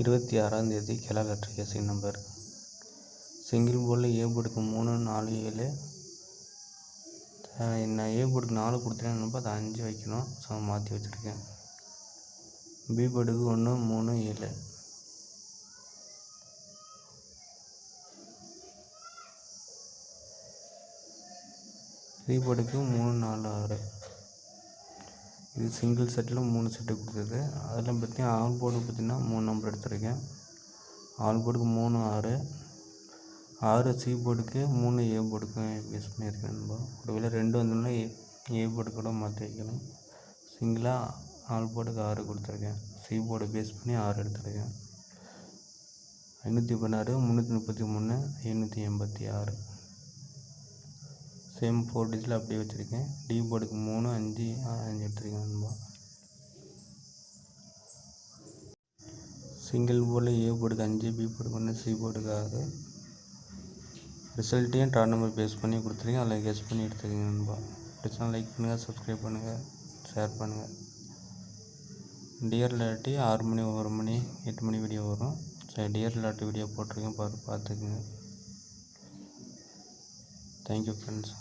26ஆம் தேதி கேரளா லாட்டரி கேசிங் number. Single போர்டில் ஏ போர்டுக்கு 3, 4, 7. நான் ஏ போர்டுக்கு 4 கொடுத்துட்டேன், அது 5 வைக்கணும். ஸோ மாற்றி வச்சுருக்கேன். பி போர்டுக்கு 1, 3, 7. சி போர்டுக்கு 3, 4, 6. இது சிங்கிள் செட்டில் 3 செட்டு கொடுக்குது. அதில் பார்த்தீங்கன்னா ஆல் போர்டு பார்த்திங்கன்னா 3 நம்பர் எடுத்துருக்கேன். ஆல் போர்டுக்கு 3, 6. 6 சி போர்டுக்கு 3 ஏ போர்டுக்கும் யூஸ் பண்ணியிருக்கேன். நம்ம ஒருவேளை 2 வந்தோம்னா ஏ போர்டு கூட மாற்றி வைக்கணும். சிங்கிளாக ஆல் போர்டுக்கு 6 கொடுத்துருக்கேன். சி போர்டு பேஸ் பண்ணி 6 எடுத்துருக்கேன். 516, 333, 786. சேம் 4 டிஜிட்டில் அப்படியே வச்சுருக்கேன். டி போர்டுக்கு 3, 5, 5 எடுத்துருக்கேன் நண்பா. சிங்கிள் போர்டில் ஏ போர்டுக்கு 5, பி போர்டுக்கு 1, சி போர்டுக்கு 6. ரிசல்ட்டையும் ட்ரா நம்பர் பேஸ் பண்ணி கொடுத்துருக்கேன். அதில் கெஸ் பண்ணி எடுத்துக்கங்க நண்பா. பிடிச்சா லைக் பண்ணுங்கள், சப்ஸ்கிரைப் பண்ணுங்கள், ஷேர் பண்ணுங்கள். டிஆர் லாட்டரி 6 மணி, 1 மணி, 8 மணி வீடியோ வரும். சரி, டிஆர் லாட்டரி வீடியோ போட்டிருக்கேன், பார்த்துக்குங்க. Thank you friends.